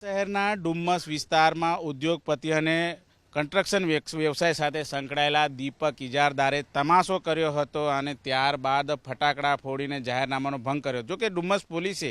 શહેરના ડુમ્મસ વિસ્તારમાં ઉદ્યોગપતિ અને કન્સ્ટ્રક્શન વ્યવસાય સાથે સંકળાયેલા દીપક ઇજારદારે તમાશો કર્યો હતો અને ત્યારબાદ ફટાકડા ફોડીને જાહેરનામાનો ભંગ કર્યો. જો કે ડુમ્મસ પોલીસે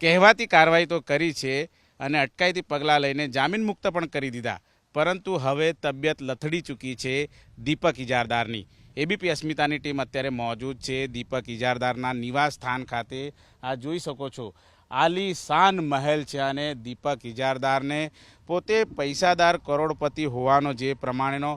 કહેવાતી કાર્યવાહી તો કરી છે અને અટકાયતી પગલાં લઈને જામીન મુક્ત પણ કરી દીધા, પરંતુ હવે તબિયત લથડી ચૂકી છે દીપક ઇજારદારની. એબીપી અસ્મિતાની ટીમ અત્યારે મોજૂદ છે દીપક ઇજારદારના નિવાસ સ્થાન ખાતે. આ જોઈ શકો છો, આલીશાન મહેલ છે અને દીપક ઇજારદારને પોતે પૈસાદાર કરોડપતિ હોવાનો જે પ્રમાણેનો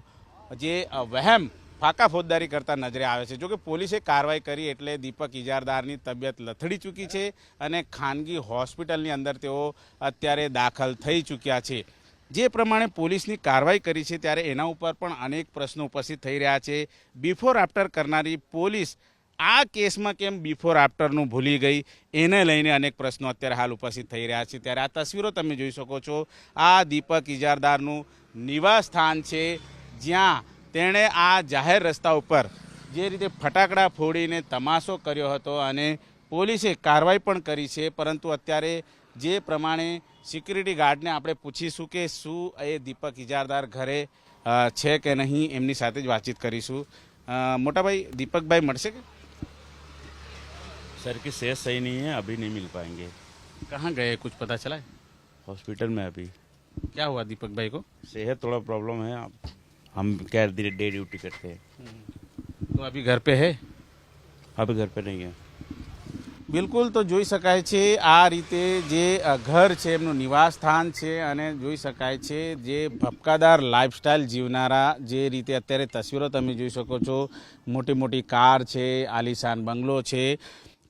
જે વહેમ ફાકા ફોજદારી કરતા નજરે આવે છે. જોકે પોલીસે કાર્યવાહી કરી એટલે દીપક ઇજારદારની તબિયત લથડી ચૂકી છે અને ખાનગી હોસ્પિટલની અંદર તેઓ અત્યારે દાખલ થઈ ચૂક્યા છે. જે પ્રમાણે પોલીસની કાર્યવાહી કરી છે ત્યારે એના ઉપર પણ અનેક પ્રશ્નો ઉપસ્થિત થઈ રહ્યા છે. બિફોર આફ્ટર કરનારી પોલીસ આ કેસમાં કેમ બિફોર આફ્ટરનું ભૂલી ગઈ, એને લઈને અનેક પ્રશ્નો અત્યારે હાલ ઉપસ્થિત થઈ રહ્યા છે. ત્યારે આ તસવીરો તમે જોઈ શકો છો, આ દીપક ઇજારદારનું નિવાસ સ્થાન છે, જ્યાં તેણે આ જાહેર રસ્તા ઉપર જે રીતે ફટાકડા ફોડીને તમાશો કર્યો હતો અને પોલીસે કાર્યવાહી પણ કરી છે. પરંતુ અત્યારે જે પ્રમાણે સિક્યુરિટી ગાર્ડને આપણે પૂછીશું કે શું એ દીપક ઇજારદાર ઘરે છે કે નહીં, એમની સાથે જ વાતચીત કરીશું. મોટાભાઈ, દીપકભાઈ મળશે કે? सर की सेहत सही नहीं है, अभी नहीं मिल पाएंगे. कहाँ गए, कुछ पता चला है? हॉस्पिटल में अभी क्या हुआ दीपक भाई को? सेहत थोड़ा प्रॉब्लम है. हम क्या डे ड्यूटी करते हैं, तो अभी घर पे है? अभी घर पे नहीं है. બિલકુલ, તો જોઈ શકાય છે આ રીતે જે ઘર છે એમનું નિવાસ સ્થાન છે અને જોઈ શકાય છે જે ભપકાદાર લાઇફસ્ટાઇલ જીવનારા જે રીતે અત્યારે તસવીરો તમે જોઈ શકો છો, મોટી મોટી કાર છે, આલીશાન બંગલો છે,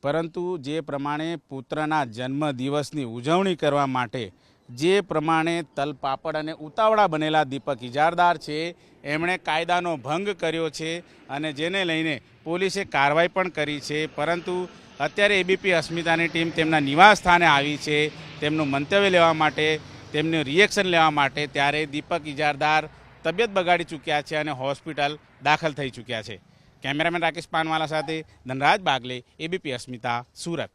પરંતુ જે પ્રમાણે પુત્રના જન્મદિવસની ઉજવણી કરવા માટે જે પ્રમાણે તલપાપડ અને ઉતાવળા બનેલા દીપક ઇજારદાર છે એમણે કાયદાનો ભંગ કર્યો છે અને જેને લઈને પોલીસે કાર્યવાહી પણ કરી છે. પરંતુ અત્યારે એબીપી અસ્મિતાની ટીમ તેમના નિવાસ સ્થાને આવી છે તેમનું મંતવ્ય લેવા માટે, તેમનું રિએક્શન લેવા માટે. ત્યારે દીપક ઇજારદાર તબિયત બગાડી ચૂક્યા છે અને હોસ્પિટલ દાખલ થઈ ચૂક્યા છે. કેમેરામેન રાકેશ પાનવાલા સાથે ધનરાજ બાગલે, એબીપી અસ્મિતા, સુરત.